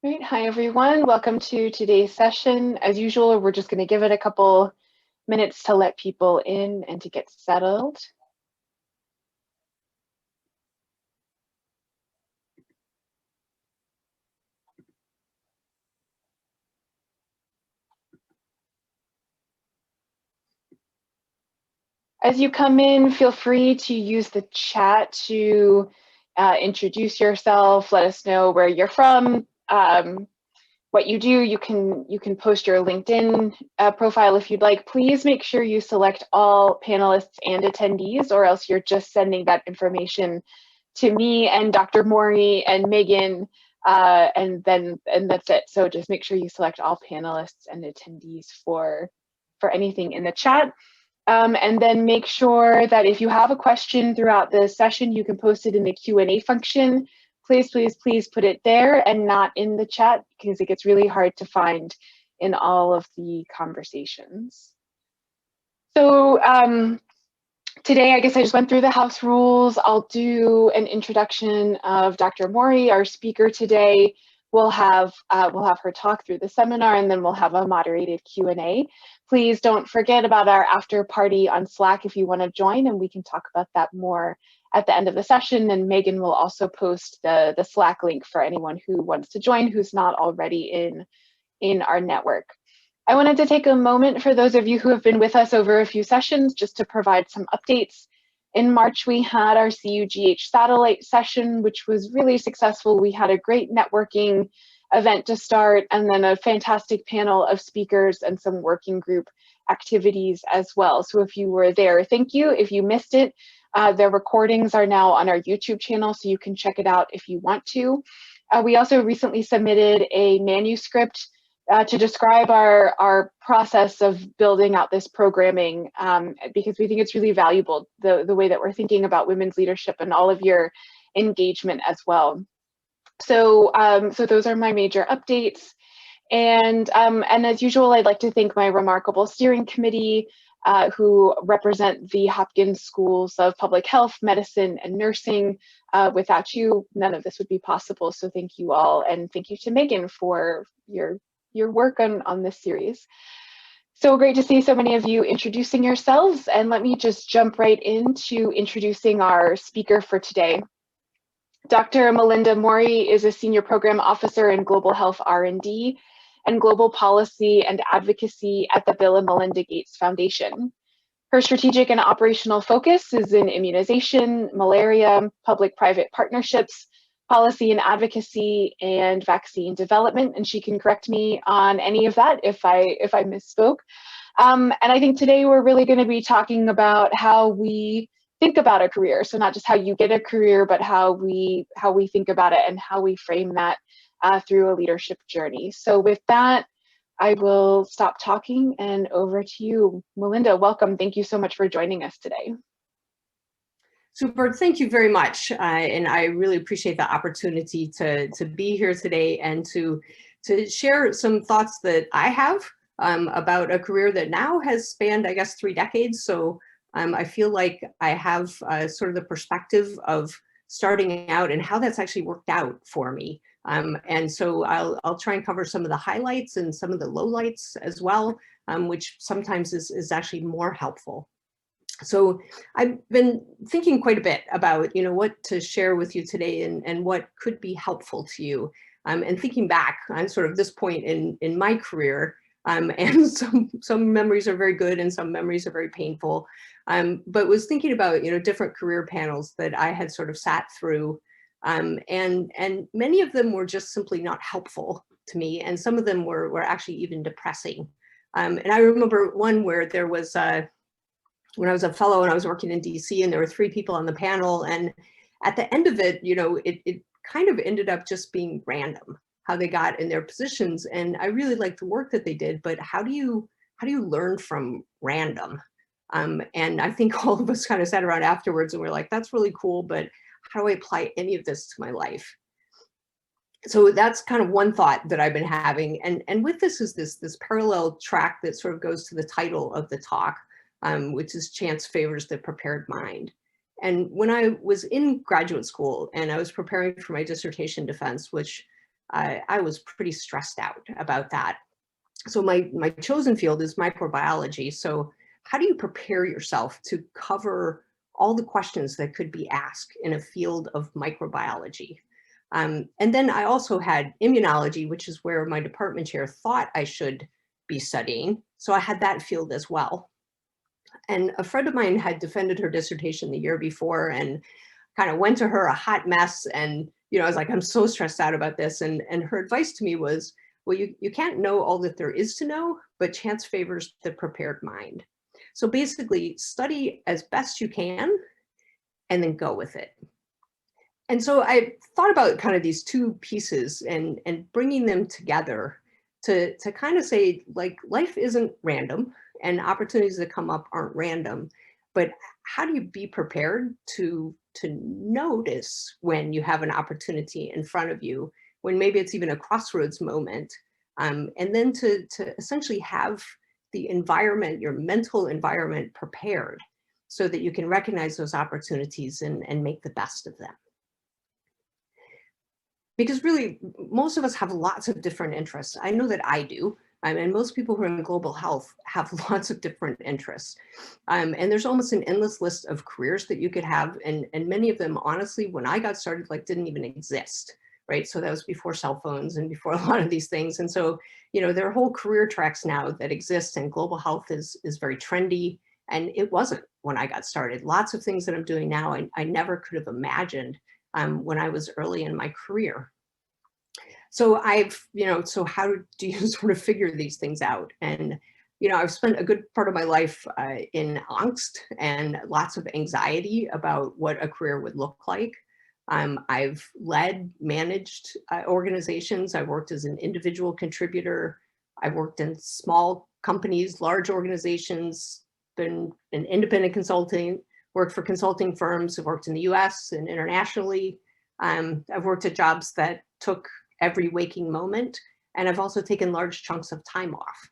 Great. Hi, everyone. Welcome to today's session. As usual, we're just going to give it a couple minutes to let people in and to get settled. As you come in, feel free to use the chat to introduce yourself, let us know where you're from, what you do. You can post your LinkedIn profile if you'd like. Please make sure you select all panelists and attendees, or else you're just sending that information to me and Dr. Moree and Megan, and that's it. So just make sure you select all panelists and attendees for anything in the chat. And then make sure that if you have a question throughout the session, you can post it in the Q&A function. Please, please, please put it there and not in the chat, because it gets really hard to find in all of the conversations. So today, I guess I just went through the house rules. I'll do an introduction of Dr. Moree, our speaker today. We'll have her talk through the seminar, and then we'll have a moderated Q&A. Please don't forget about our after party on Slack if you want to join, and we can talk about that more at the end of the session. And Megan will also post the Slack link for anyone who wants to join who's not already in our network. I wanted to take a moment for those of you who have been with us over a few sessions just to provide some updates. In March, we had our CUGH satellite session, which was really successful. We had a great networking event to start, and then a fantastic panel of speakers and some working group activities as well. So if you were there, thank you. If you missed it, the recordings are now on our YouTube channel, so you can check it out if you want to. We also recently submitted a manuscript to describe our process of building out this programming, because we think it's really valuable, the way that we're thinking about women's leadership and all of your engagement as well. So, so those are my major updates. And as usual, I'd like to thank my remarkable steering committee, who represent the Hopkins Schools of Public Health, Medicine, and Nursing. Without you, none of this would be possible. So thank you all, and thank you to Megan for your work on this series. So great to see so many of you introducing yourselves, and let me just jump right into introducing our speaker for today. Dr. Melinda Moree is a Senior Program Officer in Global Health R&D and Global Policy and Advocacy at the Bill and Melinda Gates Foundation. Her strategic and operational focus is in immunization, malaria, public-private partnerships, policy and advocacy, and vaccine development, and she can correct me on any of that if I misspoke. And I think today we're really going to be talking about how we think about a career. So not just how you get a career, but how we think about it and how we frame that through a leadership journey. So with that, I will stop talking and over to you, Melinda. Welcome. Thank you so much for joining us today. Super, thank you very much. And I really appreciate the opportunity to be here today and to share some thoughts that I have about a career that now has spanned, I guess, 3 decades. So I feel like I have sort of the perspective of starting out and how that's actually worked out for me. And so I'll try and cover some of the highlights and some of the lowlights as well, which sometimes is actually more helpful. So I've been thinking quite a bit about, what to share with you today and what could be helpful to you. And thinking back on sort of this point in my career, and some memories are very good and some memories are very painful. But was thinking about, different career panels that I had sort of sat through, and many of them were just simply not helpful to me. And some of them were actually even depressing. And I remember one where there was when I was a fellow and I was working in DC, and there were 3 people on the panel, and at the end of it, it kind of ended up just being random how they got in their positions. And I really liked the work that they did, but how do you learn from random? And I think all of us kind of sat around afterwards and we're like, that's really cool, but how do I apply any of this to my life? So that's kind of one thought that I've been having. And with this is this parallel track that sort of goes to the title of the talk, which is Chance Favors the Prepared Mind. And when I was in graduate school and I was preparing for my dissertation defense, which I was pretty stressed out about that. So my chosen field is microbiology. So how do you prepare yourself to cover all the questions that could be asked in a field of microbiology? And then I also had immunology, which is where my department chair thought I should be studying. So I had that field as well. And a friend of mine had defended her dissertation the year before and kind of went to her a hot mess. And, I was like, I'm so stressed out about this. And her advice to me was, well, you can't know all that there is to know, but chance favors the prepared mind. So basically study as best you can and then go with it. And so I thought about kind of these two pieces and bringing them together to kind of say, like, life isn't random and opportunities that come up aren't random, but how do you be prepared to notice when you have an opportunity in front of you, when maybe it's even a crossroads moment, and then to essentially have the environment, your mental environment prepared so that you can recognize those opportunities and make the best of them. Because really, most of us have lots of different interests. I know that I do. And most people who are in global health have lots of different interests. And there's almost an endless list of careers that you could have. And many of them, honestly, when I got started, like, didn't even exist, right? So that was before cell phones and before a lot of these things. And so, there are whole career tracks now that exist, and global health is very trendy. And it wasn't when I got started. Lots of things that I'm doing now, I never could have imagined when I was early in my career. So so how do you sort of figure these things out? And, I've spent a good part of my life in angst and lots of anxiety about what a career would look like. I've led, managed organizations. I've worked as an individual contributor. I've worked in small companies, large organizations, been an independent consultant, worked for consulting firms. I've worked in the US and internationally. I've worked at jobs that took every waking moment. And I've also taken large chunks of time off.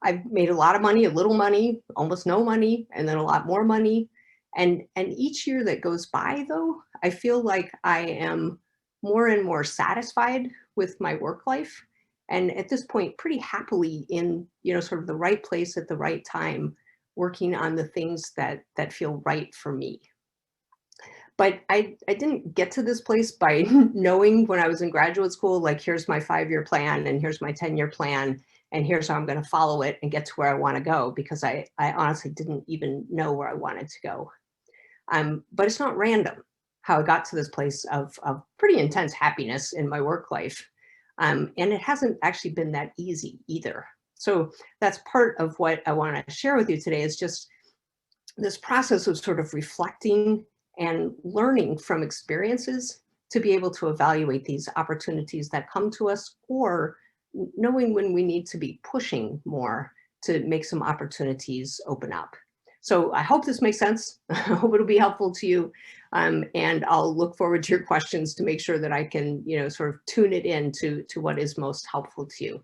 I've made a lot of money, a little money, almost no money, and then a lot more money. And each year that goes by, though, I feel like I am more and more satisfied with my work life. And at this point, pretty happily in, sort of the right place at the right time, working on the things that feel right for me. But I didn't get to this place by knowing when I was in graduate school, like, here's my 5-year plan and here's my 10-year plan and here's how I'm going to follow it and get to where I want to go, because I honestly didn't even know where I wanted to go. But it's not random how I got to this place of pretty intense happiness in my work life. And it hasn't actually been that easy either. So that's part of what I want to share with you today, is just this process of sort of reflecting and learning from experiences to be able to evaluate these opportunities that come to us, or knowing when we need to be pushing more to make some opportunities open up. So I hope this makes sense. I hope it'll be helpful to you. And I'll look forward to your questions to make sure that I can, sort of tune it in to what is most helpful to you.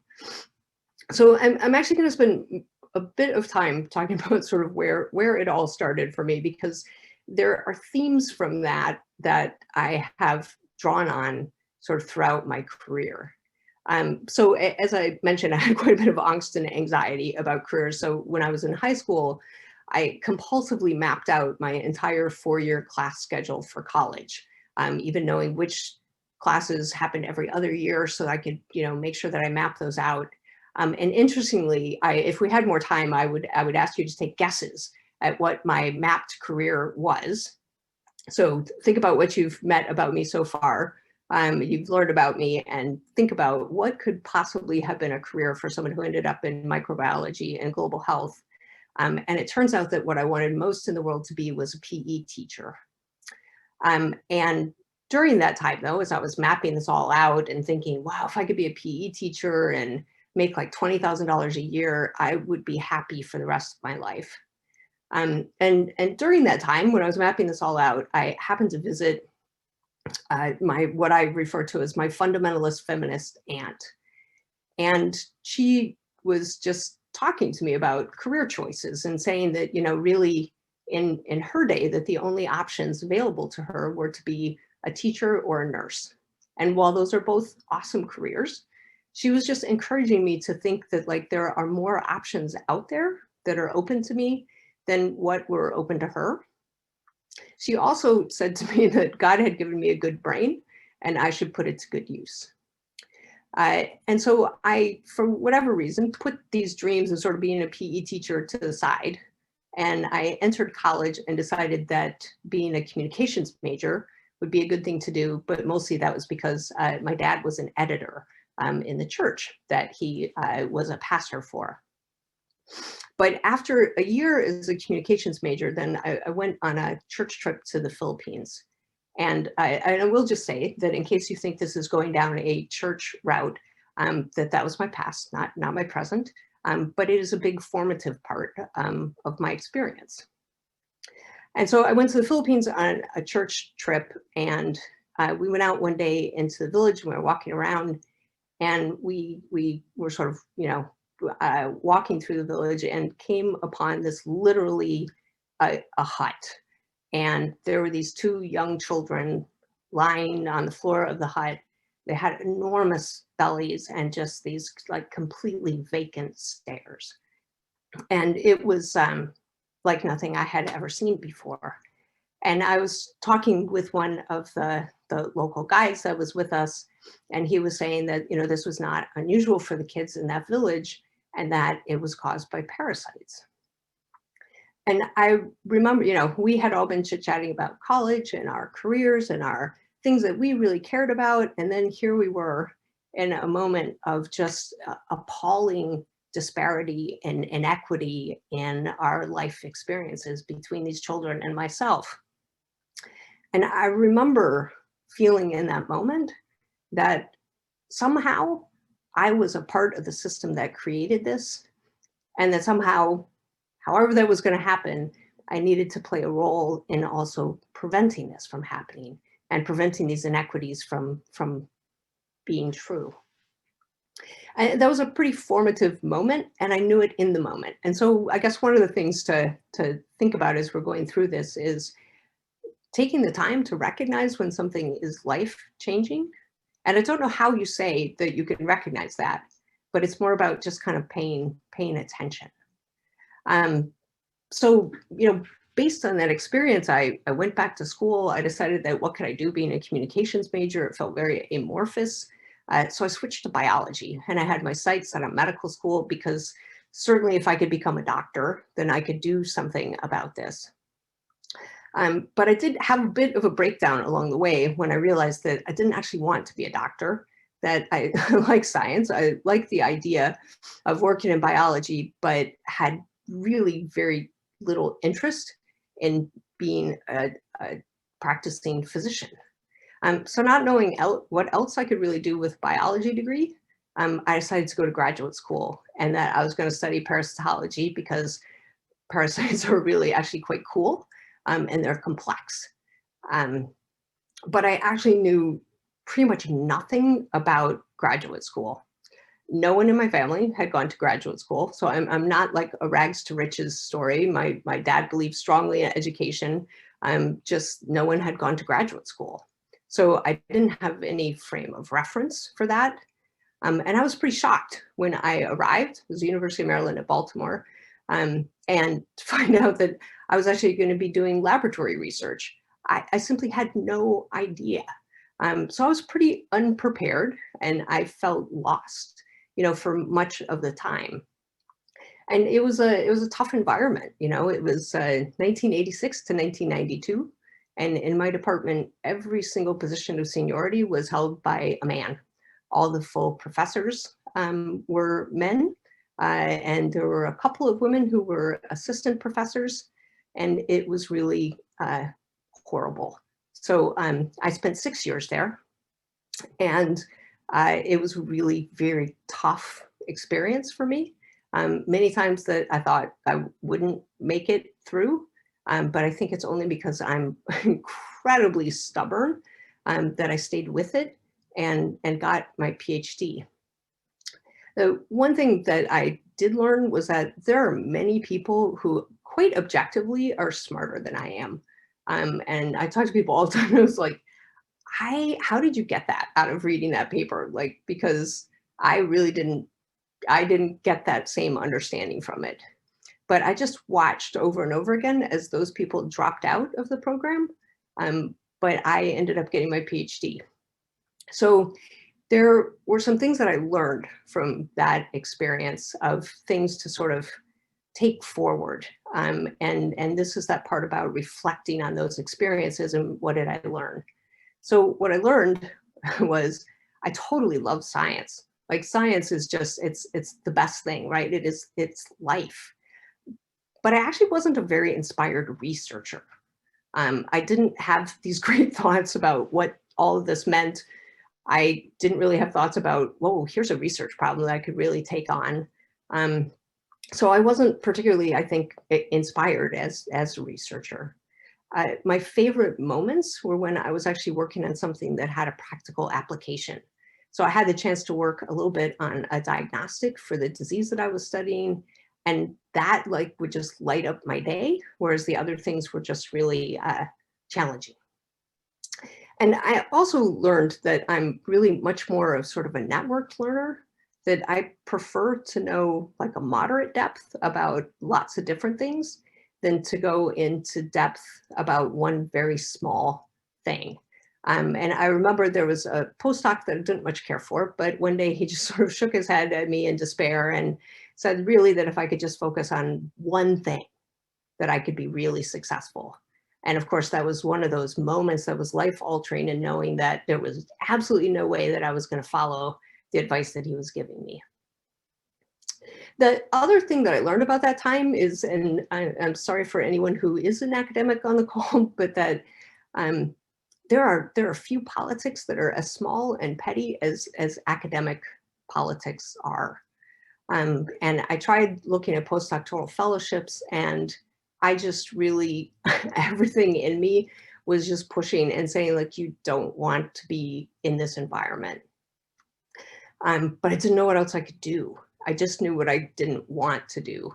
So I'm actually going to spend a bit of time talking about sort of where it all started for me, because there are themes from that I have drawn on sort of throughout my career. So as I mentioned, I had quite a bit of angst and anxiety about careers. So when I was in high school, I compulsively mapped out my entire 4-year class schedule for college, even knowing which classes happened every other year, so I could, make sure that I mapped those out. And interestingly, if we had more time, I would ask you to take guesses at what my mapped career was. So think about what you've met about me so far. You've learned about me, and think about what could possibly have been a career for someone who ended up in microbiology and global health. And it turns out that what I wanted most in the world to be was a PE teacher. And during that time, though, as I was mapping this all out and thinking, wow, if I could be a PE teacher and make like $20,000 a year, I would be happy for the rest of my life. And during that time, when I was mapping this all out, I happened to visit what I refer to as my fundamentalist feminist aunt. And she was just talking to me about career choices and saying that, really in her day, that the only options available to her were to be a teacher or a nurse. And while those are both awesome careers, she was just encouraging me to think that like there are more options out there that are open to me than what were open to her. She also said to me that God had given me a good brain and I should put it to good use. And so I, for whatever reason, put these dreams of sort of being a PE teacher to the side. And I entered college and decided that being a communications major would be a good thing to do. But mostly that was because my dad was an editor in the church that he was a pastor for. But after a year as a communications major, then I went on a church trip to the Philippines. And I will just say that in case you think this is going down a church route, that was my past, not my present, but it is a big formative part of my experience. And so I went to the Philippines on a church trip, and we went out one day into the village, and we were walking around, and we were sort of, walking through the village and came upon this literally a hut. And there were these two young children lying on the floor of the hut. They had enormous bellies and just these like completely vacant stares. And it was like nothing I had ever seen before. And I was talking with one of the local guides that was with us, and he was saying that, this was not unusual for the kids in that village and that it was caused by parasites. And I remember, we had all been chit-chatting about college and our careers and our things that we really cared about. And then here we were in a moment of just appalling disparity and inequity in our life experiences between these children and myself. And I remember feeling in that moment that somehow I was a part of the system that created this, and that somehow, however that was going to happen, I needed to play a role in also preventing this from happening and preventing these inequities from being true. And that was a pretty formative moment, and I knew it in the moment. And so I guess one of the things to think about as we're going through this is taking the time to recognize when something is life-changing. And I don't know how you say that you can recognize that, but it's more about just kind of paying attention. So, based on that experience, I went back to school. I decided that what could I do being a communications major? It felt very amorphous. So I switched to biology, and I had my sights set on medical school because certainly if I could become a doctor, then I could do something about this. But I did have a bit of a breakdown along the way when I realized that I didn't actually want to be a doctor, that I like science. I like the idea of working in biology, but had really very little interest in being a practicing physician. So not knowing what else I could really do with biology degree, I decided to go to graduate school, and that I was going to study parasitology because parasites are really actually quite cool, and they're complex. But I actually knew pretty much nothing about graduate school. No one in my family had gone to graduate school, so I'm not like a rags to riches story. My dad believed strongly in education. Just no one had gone to graduate school. So I didn't have any frame of reference for that. And I was pretty shocked when I arrived. It was the University of Maryland at Baltimore, and to find out that I was actually going to be doing laboratory research. I simply had no idea. So I was pretty unprepared, and I felt lost, for much of the time. And it was a tough environment. It was 1986 to 1992. And in my department, every single position of seniority was held by a man. All the full professors were men, and there were a couple of women who were assistant professors, and it was really horrible. So I spent 6 years there, and it was really very tough experience for me. Many times that I thought I wouldn't make it through, but I think it's only because I'm incredibly stubborn that I stayed with it and got my PhD. The one thing that I did learn was that there are many people who quite objectively are smarter than I am. And I talk to people all the time. I was like, how did you get that out of reading that paper? Like, because I really I didn't get that same understanding from it. But I just watched over and over again as those people dropped out of the program. But I ended up getting my PhD. So there were some things that I learned from that experience of things to sort of take forward. And this is that part about reflecting on those experiences and what did I learn? So what I learned was I totally love science. Like science is just, it's the best thing, right? It's life. But I actually wasn't a very inspired researcher. I didn't have these great thoughts about what all of this meant. I didn't really have thoughts about, whoa, here's a research problem that I could really take on. So I wasn't particularly, I think, inspired as a researcher. My favorite moments were when I was actually working on something that had a practical application. So I had the chance to work a little bit on a diagnostic for the disease that I was studying, and that like would just light up my day, whereas the other things were just really challenging. And I also learned that I'm really much more of sort of a networked learner, that I prefer to know like a moderate depth about lots of different things than to go into depth about one very small thing. And I remember there was a postdoc that I didn't much care for, but one day he just sort of shook his head at me in despair and said really that if I could just focus on one thing, that I could be really successful. And of course, that was one of those moments that was life altering, and knowing that there was absolutely no way that I was going to follow the advice that he was giving me. The other thing that I learned about that time is, and I'm sorry for anyone who is an academic on the call, but that there are few politics that are as small and petty as academic politics are. And I tried looking at postdoctoral fellowships, and I just really, everything in me was just pushing and saying like, you don't want to be in this environment. But I didn't know what else I could do. I just knew what I didn't want to do.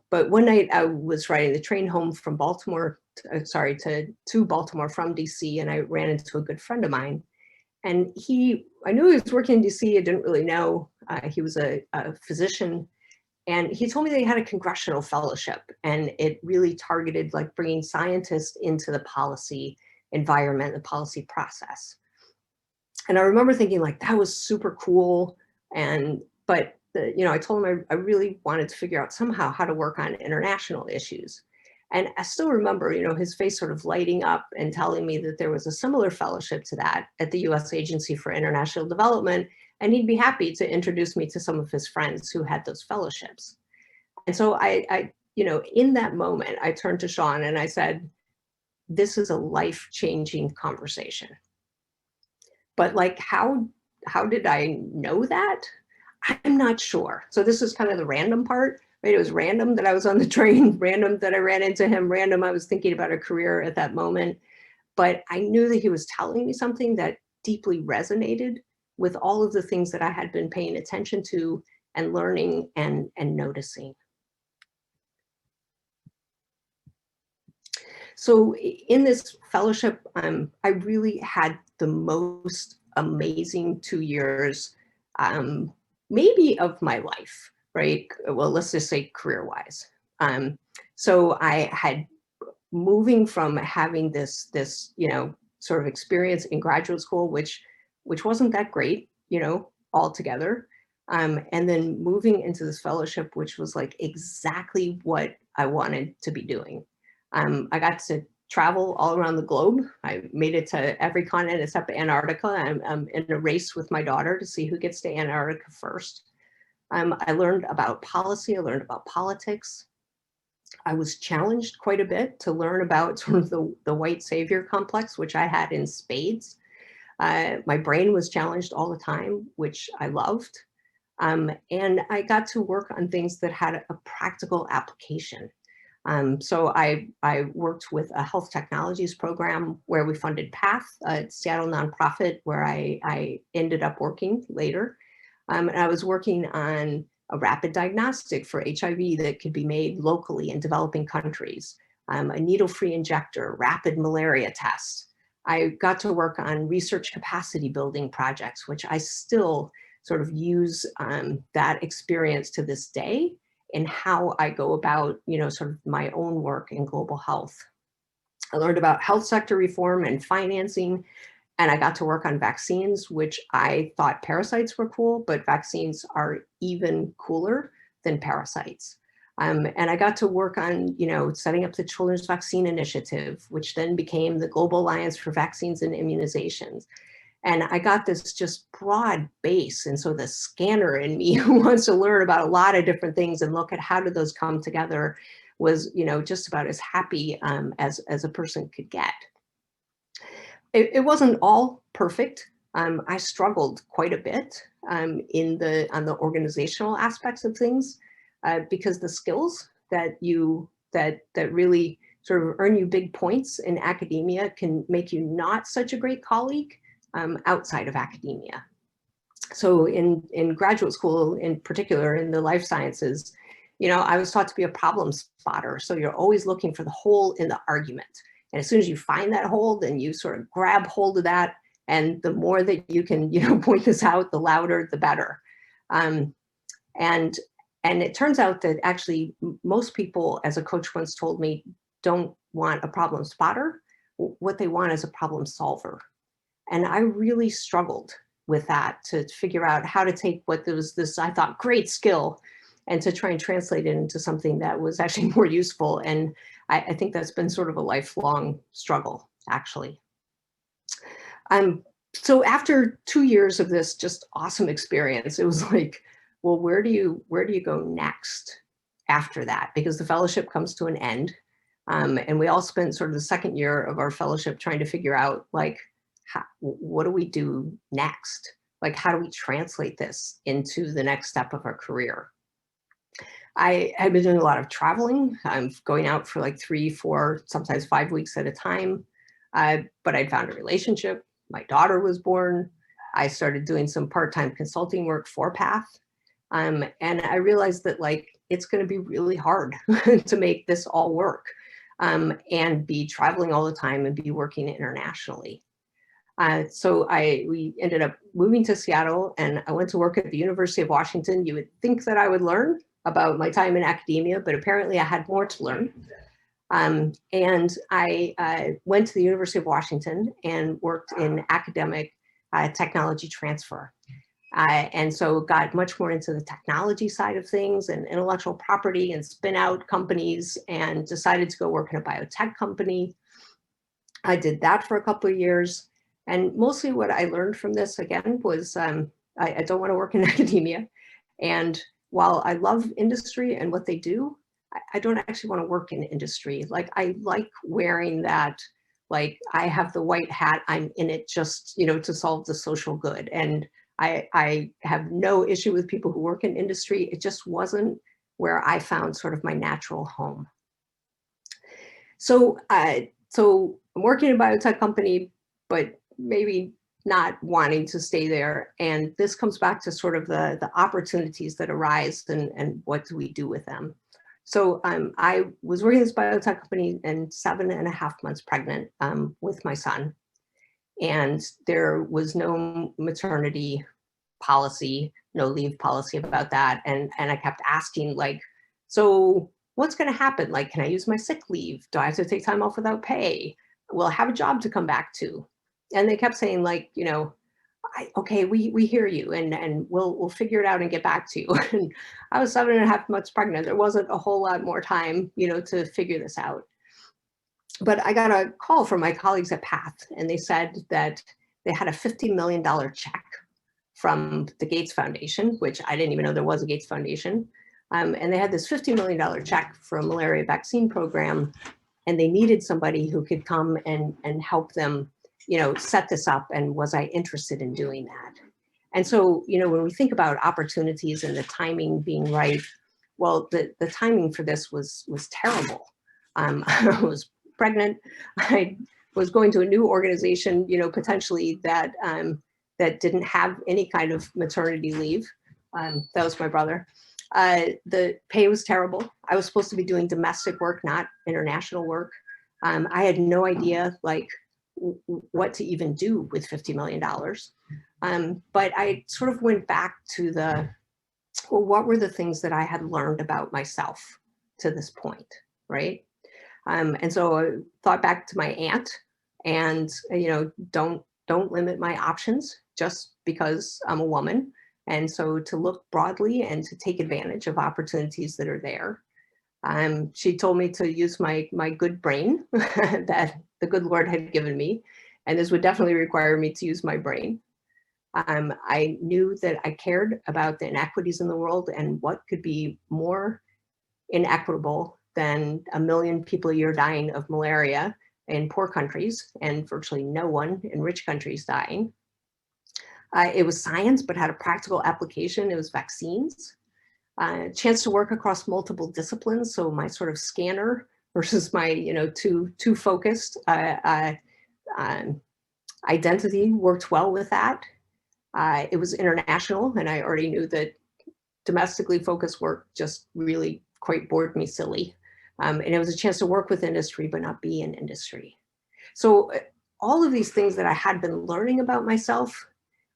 But one night I was riding the train home from Baltimore, to Baltimore from DC, and I ran into a good friend of mine. And I knew he was working in DC, I didn't really know. He was a physician, and he told me they had a congressional fellowship, and it really targeted like bringing scientists into the policy environment, the policy process. And I remember thinking like, that was super cool. But I told him I really wanted to figure out somehow how to work on international issues. And I still remember, his face sort of lighting up and telling me that there was a similar fellowship to that at the US Agency for International Development, and he'd be happy to introduce me to some of his friends who had those fellowships. And so I in that moment, I turned to Sean and I said, this is a life-changing conversation. But like, how did I know that? I'm not sure. So this is kind of the random part, right? It was random that I was on the train, random that I ran into him, random I was thinking about a career at that moment. But I knew that he was telling me something that deeply resonated with all of the things that I had been paying attention to and learning and noticing. So in this fellowship, I really had the most amazing 2 years, maybe of my life, right? Well, let's just say career-wise. So I had moving from having this sort of experience in graduate school, which wasn't that great, altogether. And then moving into this fellowship, which was like exactly what I wanted to be doing. I got to travel all around the globe. I made it to every continent except Antarctica. I'm in a race with my daughter to see who gets to Antarctica first. I learned about policy. I learned about politics. I was challenged quite a bit to learn about sort of the white savior complex, which I had in spades. My brain was challenged all the time, which I loved. And I got to work on things that had a practical application. So I worked with a health technologies program where we funded PATH, a Seattle nonprofit where I ended up working later. And I was working on a rapid diagnostic for HIV that could be made locally in developing countries, a needle-free injector, rapid malaria test. I got to work on research capacity building projects, which I still sort of use that experience to this day in how I go about, sort of my own work in global health. I learned about health sector reform and financing, and I got to work on vaccines, which I thought parasites were cool, but vaccines are even cooler than parasites. And I got to work on, setting up the Children's Vaccine Initiative, which then became the Global Alliance for Vaccines and Immunizations. And I got this just broad base. And so the scanner in me who wants to learn about a lot of different things and look at how do those come together was, just about as happy as a person could get. It wasn't all perfect. I struggled quite a bit on the organizational aspects of things. Because the skills that really sort of earn you big points in academia can make you not such a great colleague outside of academia. So in graduate school, in particular in the life sciences, I was taught to be a problem spotter. So you're always looking for the hole in the argument. And as soon as you find that hole, then you sort of grab hold of that. And the more that you can, point this out, the louder, the better. And it turns out that actually most people, as a coach once told me, don't want a problem spotter. What they want is a problem solver. And I really struggled with that, to figure out how to take what was this, I thought, great skill, and to try and translate it into something that was actually more useful. And I think that's been sort of a lifelong struggle, actually. So after 2 years of this just awesome experience, it was like, well, where do you go next after that? Because the fellowship comes to an end. And we all spent sort of the second year of our fellowship trying to figure out, like, what do we do next? Like, how do we translate this into the next step of our career? I had been doing a lot of traveling. I'm going out for like 3, 4, sometimes 5 weeks at a time. But I'd found a relationship. My daughter was born. I started doing some part-time consulting work for PATH. And I realized that, like, it's going to be really hard to make this all work and be traveling all the time and be working internationally. So we ended up moving to Seattle, and I went to work at the University of Washington. You would think that I would learn about my time in academia, but apparently I had more to learn. And I went to the University of Washington and worked in academic technology transfer. And so got much more into the technology side of things and intellectual property and spin out companies, and decided to go work in a biotech company. I did that for a couple of years. And mostly what I learned from this, again, was I don't want to work in academia. And while I love industry and what they do, I don't actually want to work in industry. Like, I like wearing that, like, I have the white hat, I'm in it just, to solve the social good. And I have no issue with people who work in industry. It just wasn't where I found sort of my natural home. So I'm working in a biotech company, but maybe not wanting to stay there. And this comes back to sort of the opportunities that arise and what do we do with them. So I was working in this biotech company and 7.5 months pregnant with my son. And there was no maternity policy, no leave policy about that. And I kept asking, like, so what's going to happen? Like, can I use my sick leave? Do I have to take time off without pay? Will I have a job to come back to? And they kept saying, like, okay, we hear you, and we'll figure it out and get back to you. And I was 7.5 months pregnant. There wasn't a whole lot more time, to figure this out. But I got a call from my colleagues at PATH, and they said that they had a $50 million check from the Gates Foundation, which I didn't even know there was a Gates Foundation. And they had this $50 million check for a malaria vaccine program, and they needed somebody who could come and help them, set this up, and was I interested in doing that? And so, when we think about opportunities and the timing being right, well, the timing for this was terrible. I was pregnant. I was going to a new organization, potentially that didn't have any kind of maternity leave. That was my brother. The pay was terrible. I was supposed to be doing domestic work, not international work. I had no idea, like, what to even do with $50 million. But I sort of went back to well, what were the things that I had learned about myself to this point, right? And so I thought back to my aunt, and don't limit my options just because I'm a woman. And so to look broadly and to take advantage of opportunities that are there. She told me to use my good brain that the good Lord had given me, and this would definitely require me to use my brain. I knew that I cared about the inequities in the world, and what could be more inequitable than 1 million people a year dying of malaria in poor countries and virtually no one in rich countries dying. It was science, but had a practical application. It was vaccines. Chance to work across multiple disciplines. So my sort of scanner versus my, too focused identity worked well with that. It was international, and I already knew that domestically focused work just really quite bored me silly. And it was a chance to work with industry, but not be in industry. So all of these things that I had been learning about myself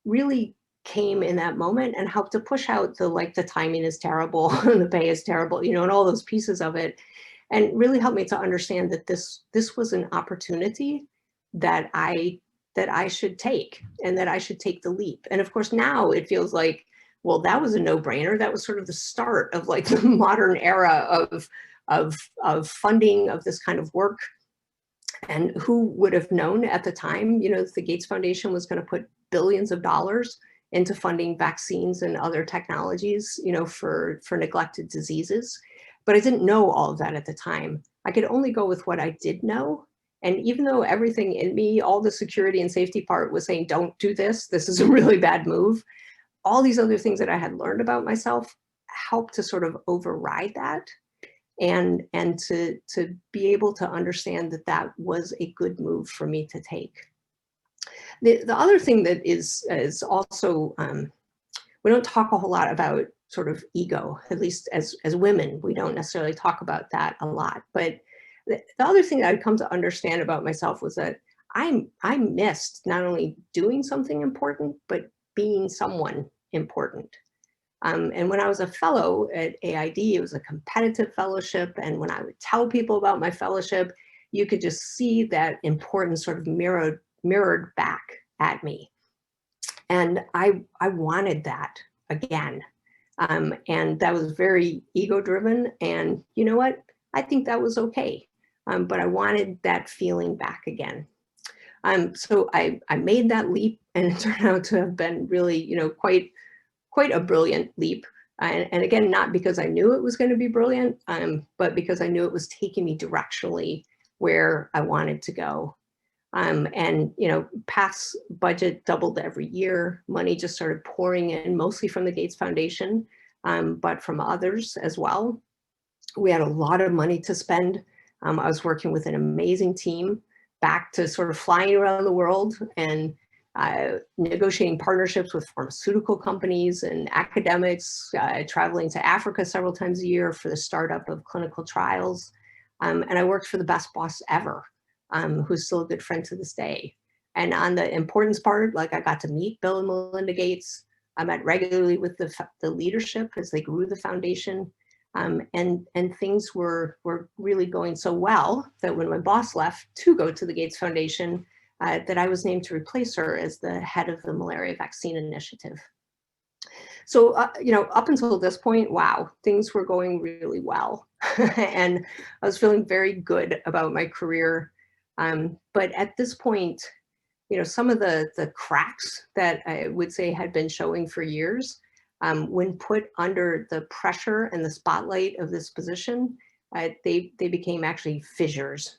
really came in that moment and helped to push out the timing is terrible, and the pay is terrible, and all those pieces of it, and really helped me to understand that this was an opportunity that I should take, and that I should take the leap. And of course, now it feels like, well, that was a no-brainer. That was sort of the start of the modern era of funding of this kind of work. And who would have known at the time, the Gates Foundation was going to put billions of dollars into funding vaccines and other technologies, for neglected diseases. But I didn't know all of that at the time. I could only go with what I did know. And even though everything in me, all the security and safety part was saying, don't do this, this is a really bad move, all these other things that I had learned about myself helped to sort of override that, and to be able to understand that that was a good move for me to take. The other thing that is also, we don't talk a whole lot about sort of ego, at least as women, we don't necessarily talk about that a lot. But the other thing that I'd come to understand about myself was that I missed not only doing something important, but being someone important. And when I was a fellow at AID, it was a competitive fellowship. And when I would tell people about my fellowship, you could just see that importance sort of mirrored back at me. And I wanted that again. And that was very ego driven. And you know what? I think that was okay. But I wanted that feeling back again. So I made that leap, and it turned out to have been really, quite a brilliant leap. And again, not because I knew it was going to be brilliant, but because I knew it was taking me directionally where I wanted to go. And, PATH's budget doubled every year. Money just started pouring in, mostly from the Gates Foundation, but from others as well. We had a lot of money to spend. I was working with an amazing team, back to sort of flying around the world and negotiating partnerships with pharmaceutical companies and academics, traveling to Africa several times a year for the startup of clinical trials. And I worked for the best boss ever, who's still a good friend to this day. And on the importance part, I got to meet Bill and Melinda Gates. I met regularly with the leadership as they grew the foundation. And things were really going so well that when my boss left to go to the Gates Foundation, that I was named to replace her as the head of the malaria vaccine initiative. So, up until this point, wow, things were going really well. And I was feeling very good about my career. But at this point, some of the cracks that I would say had been showing for years, when put under the pressure and the spotlight of this position, they became actually fissures.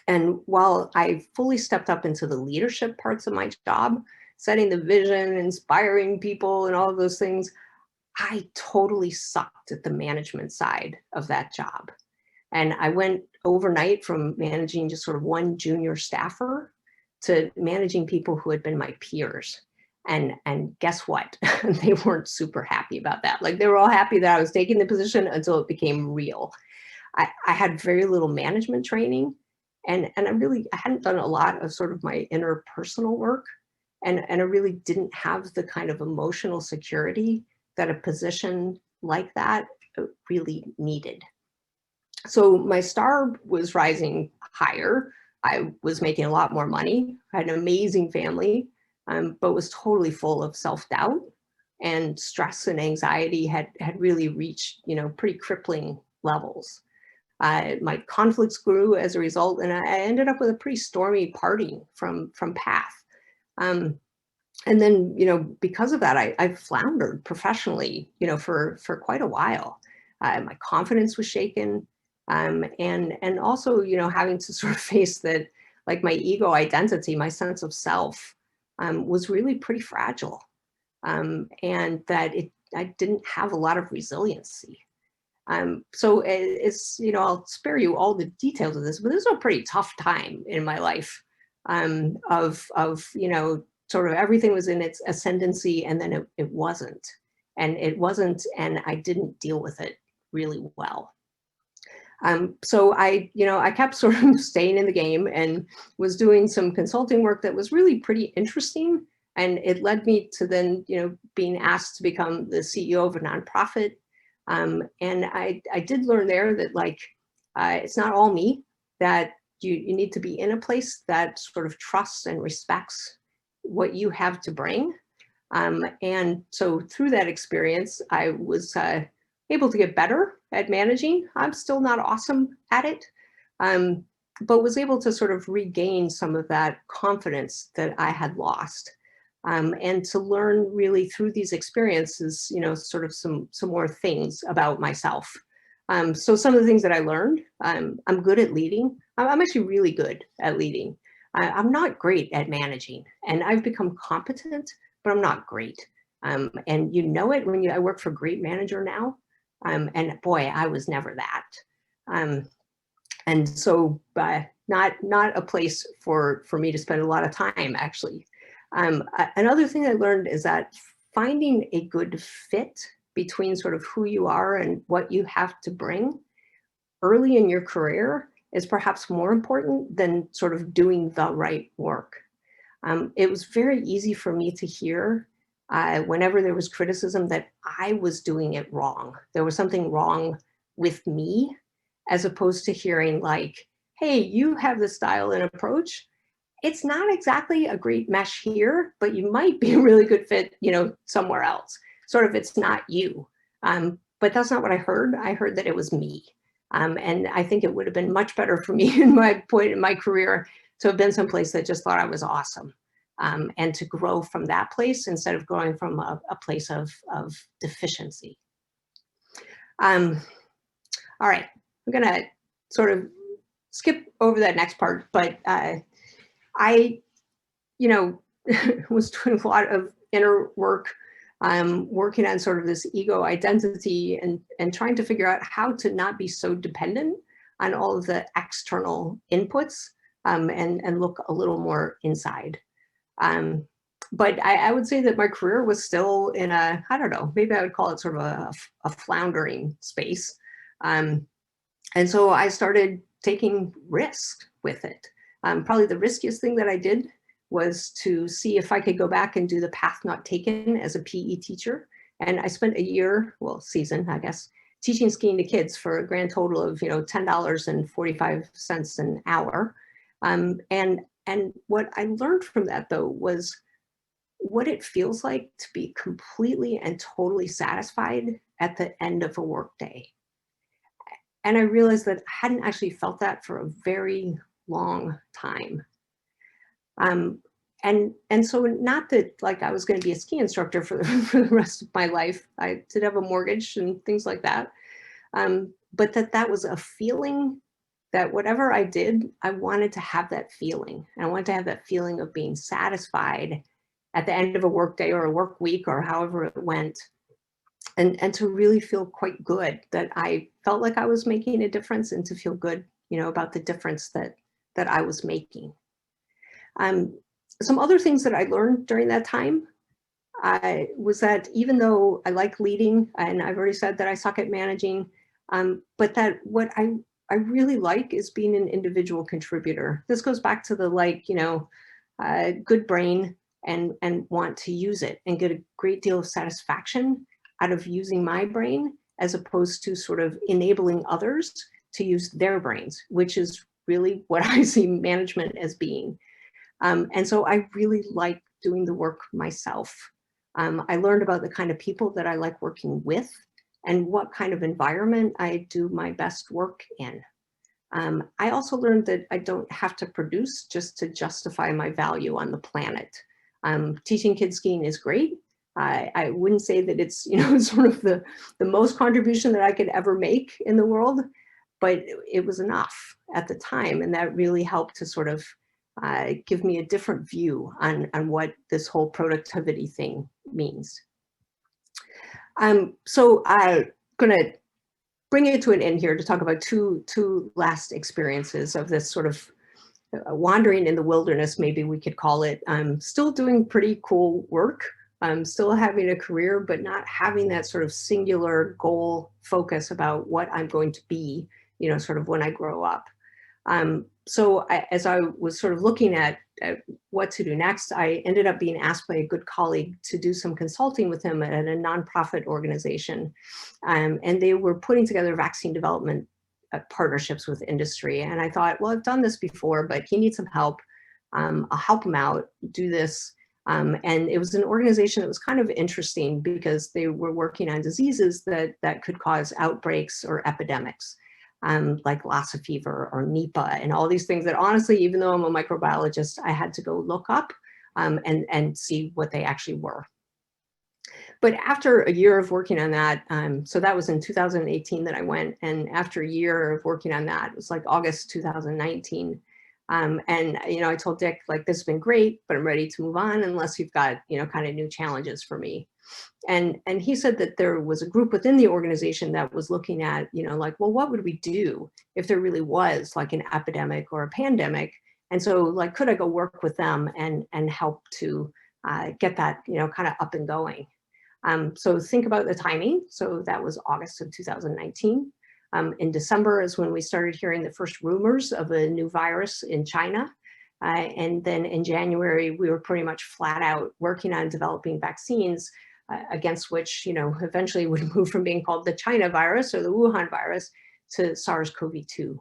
And while I fully stepped up into the leadership parts of my job, setting the vision, inspiring people, and all of those things, I totally sucked at the management side of that job. And I went overnight from managing just sort of one junior staffer to managing people who had been my peers. And guess what? They weren't super happy about that. They were all happy that I was taking the position until it became real. I had very little management training. And I hadn't done a lot of sort of my interpersonal work. And I really didn't have the kind of emotional security that a position like that really needed. So my star was rising higher. I was making a lot more money. I had an amazing family, but was totally full of self-doubt, and stress and anxiety had really reached, pretty crippling levels. My conflicts grew as a result, and I ended up with a pretty stormy parting from Path. And then, because of that, I floundered professionally, for quite a while. My confidence was shaken. And also, having to sort of face that, like, my ego identity, my sense of self, was really pretty fragile. And that I didn't have a lot of resiliency. So it's, I'll spare you all the details of this, but this was a pretty tough time in my life, of sort of everything was in its ascendancy, and then it wasn't. And it wasn't, and I didn't deal with it really well. So I kept sort of staying in the game and was doing some consulting work that was really pretty interesting. And it led me to then, being asked to become the CEO of a nonprofit. And I did learn there that, like, it's not all me, that you need to be in a place that sort of trusts and respects what you have to bring. And so through that experience, I was able to get better at managing. I'm still not awesome at it, but was able to sort of regain some of that confidence that I had lost. And to learn really through these experiences, sort of some more things about myself. So some of the things that I learned, I'm good at leading. I'm actually really good at leading. I'm not great at managing, and I've become competent, but I'm not great. And it when I work for a great manager now. And boy, I was never that. And so not a place for me to spend a lot of time, actually. Another thing I learned is that finding a good fit between sort of who you are and what you have to bring early in your career is perhaps more important than sort of doing the right work. It was very easy for me to hear whenever there was criticism that I was doing it wrong. There was something wrong with me, as opposed to hearing, like, hey, you have this style and approach. It's not exactly a great mesh here, but you might be a really good fit, somewhere else. Sort of, it's not you. But that's not what I heard. I heard that it was me. And I think it would have been much better for me in my point in my career to have been someplace that just thought I was awesome. And to grow from that place instead of growing from a place of deficiency. All right, I'm gonna sort of skip over that next part, but I, was doing a lot of inner work, working on sort of this ego identity and trying to figure out how to not be so dependent on all of the external inputs, and look a little more inside. But I would say that my career was still in a, I don't know, maybe I would call it sort of a floundering space. And so I started taking risks with it. Probably the riskiest thing that I did was to see if I could go back and do the path not taken as a PE teacher. And I spent a year, season, I guess, teaching skiing to kids for a grand total of, $10.45 an hour. And what I learned from that, though, was what it feels like to be completely and totally satisfied at the end of a workday. And I realized that I hadn't actually felt that for a very long time. And so not that, like, I was going to be a ski instructor for the rest of my life. I did have a mortgage and things like that. But that was a feeling that whatever I did, I wanted to have that feeling. And I wanted to have that feeling of being satisfied at the end of a work day or a work week or however it went. And to really feel quite good that I felt like I was making a difference, and to feel good, about the difference that I was making. Some other things that I learned during that time was that even though I like leading, and I've already said that I suck at managing, but that what I I really like is being an individual contributor. This goes back to the good brain and want to use it and get a great deal of satisfaction out of using my brain, as opposed to sort of enabling others to use their brains, which is really what I see management as being. And so I really like doing the work myself. I learned about the kind of people that I like working with and what kind of environment I do my best work in. I also learned that I don't have to produce just to justify my value on the planet. Teaching kids skiing is great. I wouldn't say that it's, sort of the most contribution that I could ever make in the world, but it was enough at the time. And that really helped to sort of give me a different view on what this whole productivity thing means. So I'm gonna bring it to an end here to talk about two last experiences of this sort of wandering in the wilderness, maybe we could call it. I'm still doing pretty cool work. I'm still having a career, but not having that sort of singular goal focus about what I'm going to be, sort of when I grow up. So as I was sort of looking at what to do next, I ended up being asked by a good colleague to do some consulting with him at a nonprofit organization. And they were putting together vaccine development partnerships with industry. And I thought, well, I've done this before, but he needs some help. I'll help him out, do this. And it was an organization that was kind of interesting because they were working on diseases that could cause outbreaks or epidemics. Like Lassa fever or Nipah and all these things that honestly, even though I'm a microbiologist, I had to go look up and see what they actually were. But after a year of working on that, so that was in 2018 that I went, and after a year of working on that, it was like August 2019. And I told Dick, like, this has been great, but I'm ready to move on unless you've got, kind of new challenges for me. And he said that there was a group within the organization that was looking at, like, well, what would we do if there really was like an epidemic or a pandemic? And so, like, could I go work with them and help to get that, kind of up and going? So think about the timing. So that was August of 2019. In December is when we started hearing the first rumors of a new virus in China. And then in January, we were pretty much flat out working on developing vaccines against which, eventually would move from being called the China virus or the Wuhan virus to SARS-CoV-2.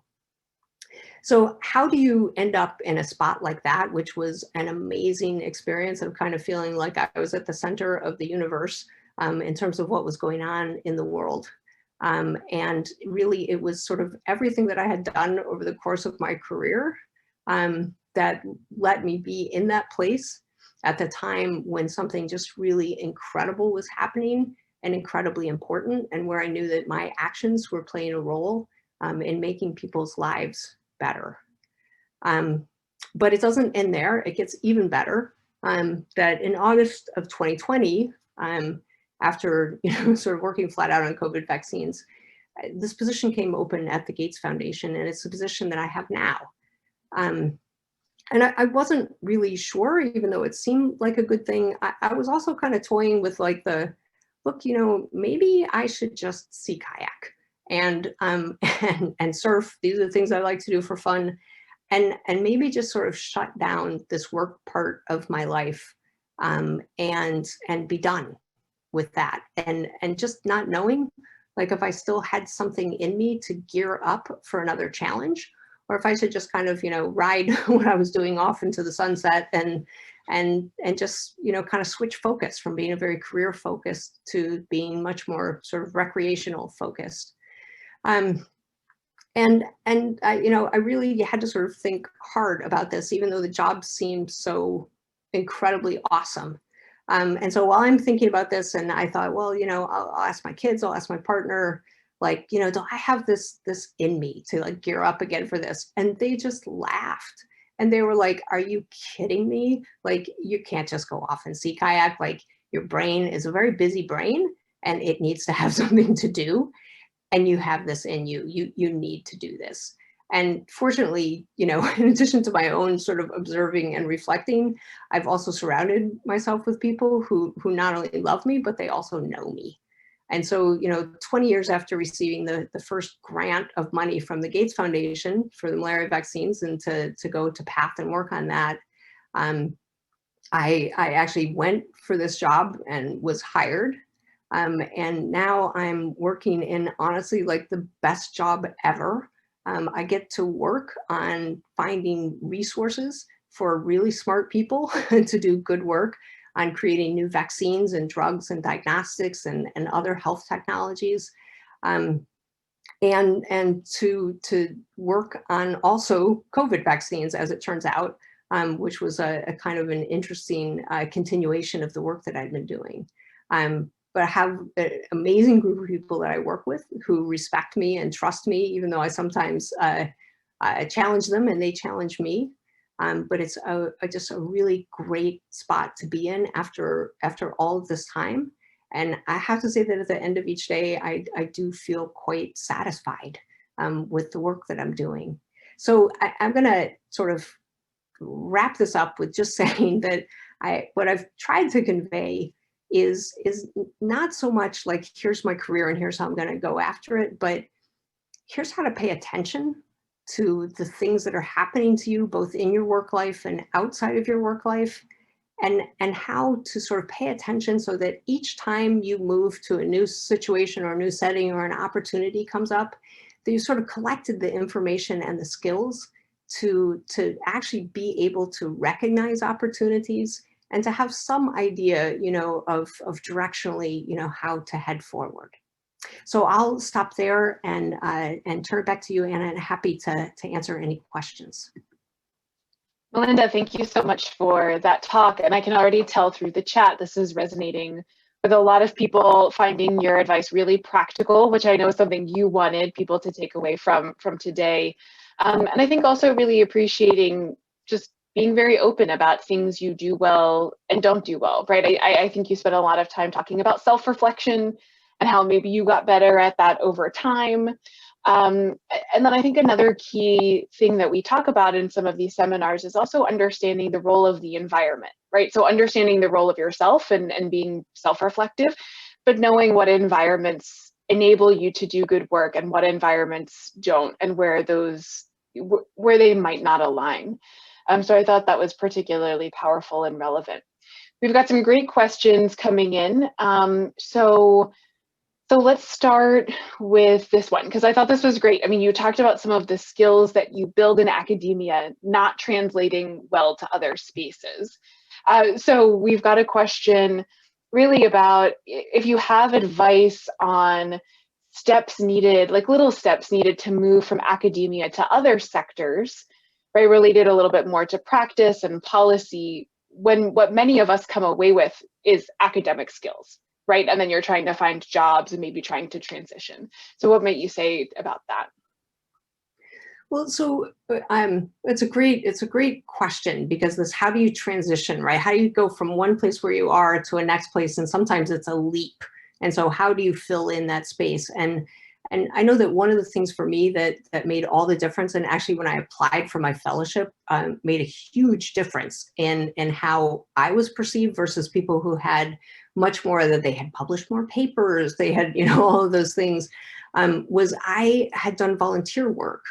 So how do you end up in a spot like that, which was an amazing experience of kind of feeling like I was at the center of the universe in terms of what was going on in the world? And really, it was sort of everything that I had done over the course of my career that let me be in that place at the time when something just really incredible was happening and incredibly important, and where I knew that my actions were playing a role in making people's lives better. But it doesn't end there. It gets even better. That in August of 2020, after sort of working flat out on COVID vaccines, this position came open at the Gates Foundation, and it's a position that I have now. And I wasn't really sure, even though it seemed like a good thing. I was also kind of toying with like look, maybe I should just sea kayak and surf. These are the things I like to do for fun, and maybe just sort of shut down this work part of my life and be done with that. And just not knowing, like, if I still had something in me to gear up for another challenge, or if I should just kind of, ride what I was doing off into the sunset and just, kind of switch focus from being a very career focused to being much more sort of recreational focused. And I really had to sort of think hard about this, even though the job seemed so incredibly awesome. And so while I'm thinking about this, and I thought, well, I'll ask my kids, I'll ask my partner, like, do I have this in me to like gear up again for this? And they just laughed. And they were like, are you kidding me? Like, you can't just go off and sea kayak. Like, your brain is a very busy brain and it needs to have something to do. And you have this in you. You need to do this. And fortunately, in addition to my own sort of observing and reflecting, I've also surrounded myself with people who not only love me, but they also know me. And so, 20 years after receiving the first grant of money from the Gates Foundation for the malaria vaccines and to go to PATH and work on that, I actually went for this job and was hired. And now I'm working in, honestly, like the best job ever. I get to work on finding resources for really smart people to do good work on creating new vaccines and drugs and diagnostics and other health technologies. And to work on also COVID vaccines, as it turns out, which was a kind of an interesting continuation of the work that I'd been doing. But I have an amazing group of people that I work with who respect me and trust me, even though I sometimes challenge them and they challenge me. But it's just a really great spot to be in after all of this time. And I have to say that at the end of each day, I do feel quite satisfied with the work that I'm doing. So I'm going to sort of wrap this up with just saying that what I've tried to convey is not so much like, here's my career and here's how I'm going to go after it, but here's how to pay attention to the things that are happening to you, both in your work life and outside of your work life, and how to sort of pay attention so that each time you move to a new situation or a new setting or an opportunity comes up, that you sort of collected the information and the skills to actually be able to recognize opportunities and to have some idea, of directionally, how to head forward. So I'll stop there and turn it back to you, Anna, and happy to answer any questions. Melinda, thank you so much for that talk. And I can already tell through the chat, this is resonating with a lot of people, finding your advice really practical, which I know is something you wanted people to take away from today. And I think also really appreciating just being very open about things you do well and don't do well, right? I think you spent a lot of time talking about self-reflection and how maybe you got better at that over time. And then I think another key thing that we talk about in some of these seminars is also understanding the role of the environment, right? So understanding the role of yourself and being self-reflective, but knowing what environments enable you to do good work and what environments don't, and where they might not align. So I thought that was particularly powerful and relevant. We've got some great questions coming in. So let's start with this one, because I thought this was great. I mean, you talked about some of the skills that you build in academia not translating well to other spaces. So we've got a question really about if you have advice on steps needed, like little steps needed to move from academia to other sectors, right, related a little bit more to practice and policy, when what many of us come away with is academic skills, right? And then you're trying to find jobs and maybe trying to transition. So what might you say about that? Well, so it's a great question, because how do you transition, right? How do you go from one place where you are to a next place? And sometimes it's a leap. And so how do you fill in that space? And I know that one of the things for me that made all the difference, and actually when I applied for my fellowship, made a huge difference in how I was perceived versus people who had much more, that they had published more papers, they had, all of those things, was I had done volunteer work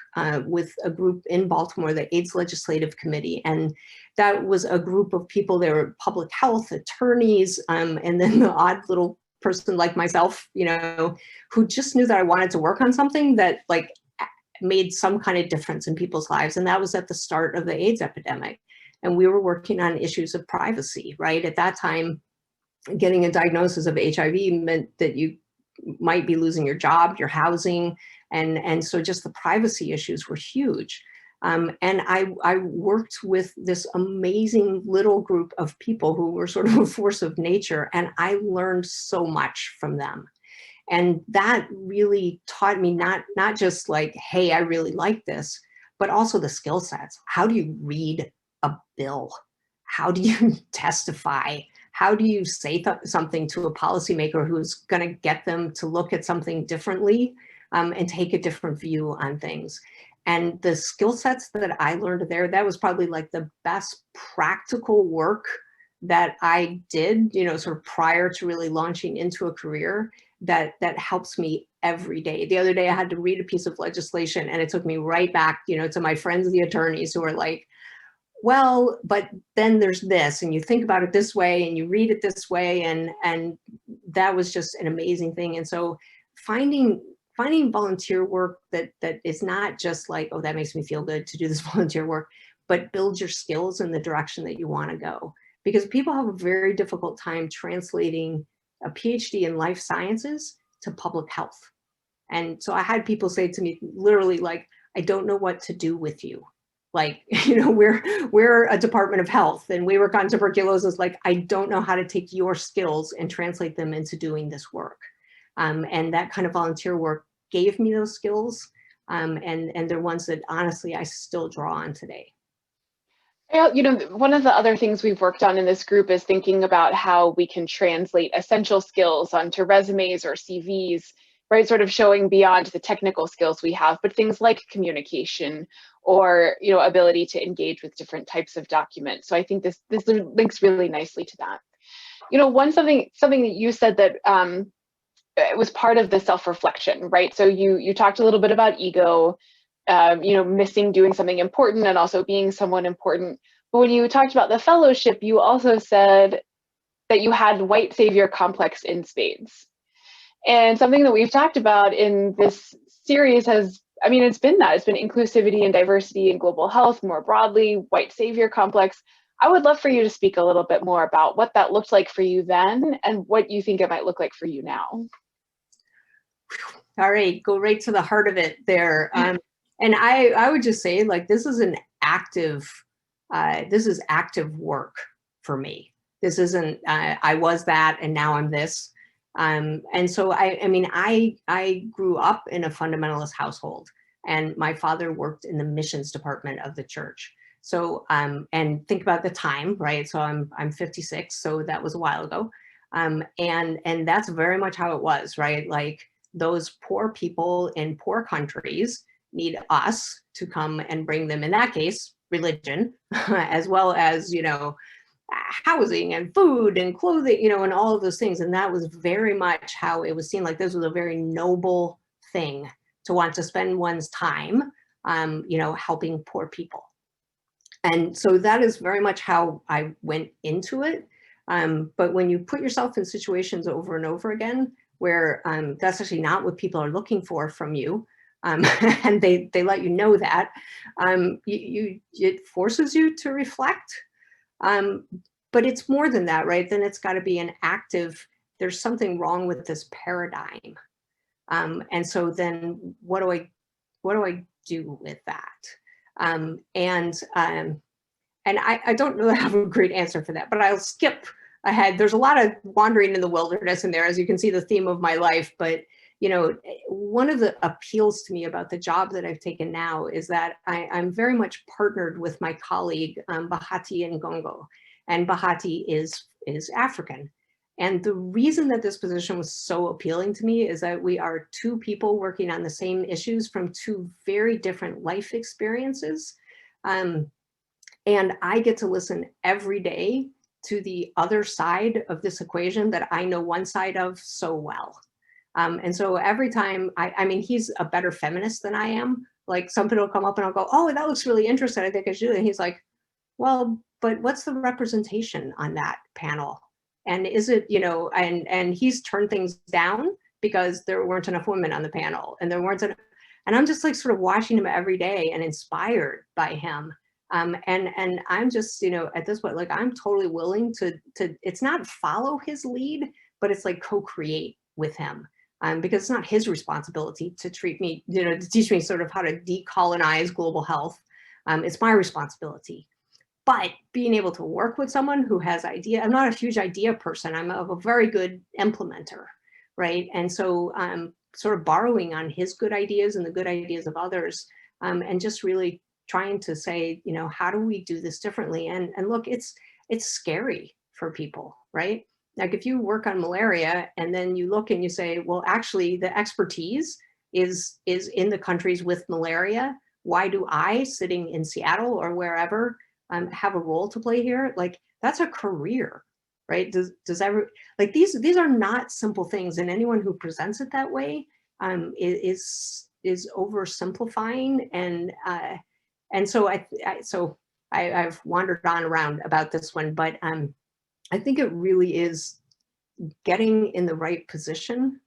with a group in Baltimore, the AIDS Legislative Committee. And that was a group of people, they were public health attorneys, and then the odd little person like myself, who just knew that I wanted to work on something that like made some kind of difference in people's lives. And that was at the start of the AIDS epidemic. And we were working on issues of privacy, right? At that time, getting a diagnosis of HIV meant that you might be losing your job, your housing. And so just the privacy issues were huge. And I worked with this amazing little group of people who were sort of a force of nature, and I learned so much from them. And that really taught me not just like, hey, I really like this, but also the skill sets. How do you read a bill? How do you testify? How do you say something to a policymaker who's going to get them to look at something differently and take a different view on things? And the skill sets that I learned there, that was probably like the best practical work that I did, sort of prior to really launching into a career. that helps me every day. The other day I had to read a piece of legislation and it took me right back, to my friends, the attorneys, who are like, well, but then there's this, and you think about it this way and you read it this way. And that was just an amazing thing. And so finding volunteer work that is not just like, oh, that makes me feel good to do this volunteer work, but build your skills in the direction that you want to go. Because people have a very difficult time translating a PhD in life sciences to public health. And so I had people say to me literally, like, I don't know what to do with you. Like, we're a department of health and we work on tuberculosis. Like, I don't know how to take your skills and translate them into doing this work. And that kind of volunteer work gave me those skills. And they're ones that honestly, I still draw on today. Yeah, one of the other things we've worked on in this group is thinking about how we can translate essential skills onto resumes or CVs, right? Sort of showing beyond the technical skills we have, but things like communication or, ability to engage with different types of documents. So I think this links really nicely to that. Something that you said that it was part of the self-reflection, right? So you talked a little bit about ego, missing doing something important and also being someone important. But when you talked about the fellowship, you also said that you had white savior complex in spades. And something that we've talked about in this series it's been inclusivity and diversity and global health more broadly, white savior complex. I would love for you to speak a little bit more about what that looked like for you then and what you think it might look like for you now. All right, go right to the heart of it there. And I would just say, like, this is active work for me. This isn't, I was that and now I'm this. And so I grew up in a fundamentalist household, and my father worked in the missions department of the church. So, and think about the time, right? So I'm 56, so that was a while ago. And that's very much how it was, right? Like, those poor people in poor countries need us to come and bring them, in that case, religion, as well as, housing and food and clothing, and all of those things. And that was very much how it was seen. Like, this was a very noble thing to want to spend one's time, helping poor people. And so that is very much how I went into it. But when you put yourself in situations over and over again, where that's actually not what people are looking for from you, and they let you know that, it forces you to reflect. But it's more than that, right? Then it's got to be an active, there's something wrong with this paradigm. And so then what do I do with that? And I don't really have a great answer for that, but I'll skip ahead. There's a lot of wandering in the wilderness in there, as you can see, the theme of my life. But, one of the appeals to me about the job that I've taken now is that I'm very much partnered with my colleague, Bahati Ngongo. And Bahati is African. And the reason that this position was so appealing to me is that we are two people working on the same issues from two very different life experiences. And I get to listen every day to the other side of this equation that I know one side of so well. And so every time, he's a better feminist than I am. Like, somebody will come up and I'll go, oh, that looks really interesting, I think I should do it. And he's like, well, but what's the representation on that panel? And is it, and he's turned things down because there weren't enough women on the panel, and there weren't enough, and I'm just like sort of watching him every day and inspired by him. And I'm just, at this point, like, I'm totally willing to it's not follow his lead, but it's like co-create with him. Because it's not his responsibility to treat me, to teach me sort of how to decolonize global health. It's my responsibility. But being able to work with someone who has idea, I'm not a huge idea person. I'm a very good implementer, right? And so sort of borrowing on his good ideas and the good ideas of others, and just really trying to say, how do we do this differently? And look, it's scary for people, right? Like, if you work on malaria and then you look and you say, well, actually the expertise is in the countries with malaria. Why do I, sitting in Seattle or wherever, have a role to play here? Like, that's a career, right? Like these are not simple things, and anyone who presents it that way is oversimplifying, and so I've wandered on around about this one, but I think it really is getting in the right position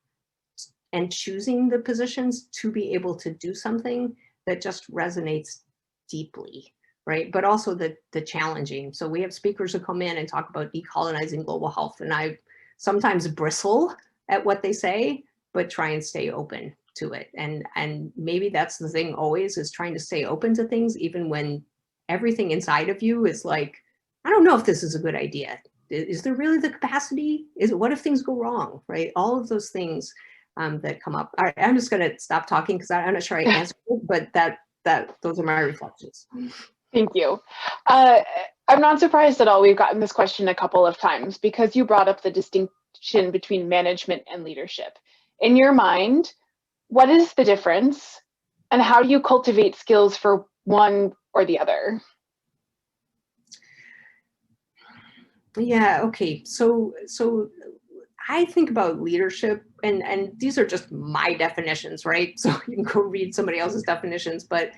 and choosing the positions to be able to do something that just resonates deeply, right? But also the challenging. So we have speakers who come in and talk about decolonizing global health, and I sometimes bristle at what they say, but try and stay open to it. And maybe that's the thing always, is trying to stay open to things, even when everything inside of you is like, I don't know if this is a good idea. Is there really the capacity? What if things go wrong, right? All of those things that come up. All right, I'm just going to stop talking because I'm not sure I answered it, but those are my reflections. Thank you. I'm not surprised at all. We've gotten this question a couple of times because you brought up the distinction between management and leadership. In your mind, what is the difference, and how do you cultivate skills for one or the other? Yeah, okay. So I think about leadership, and these are just my definitions, right? So you can go read somebody else's definitions, but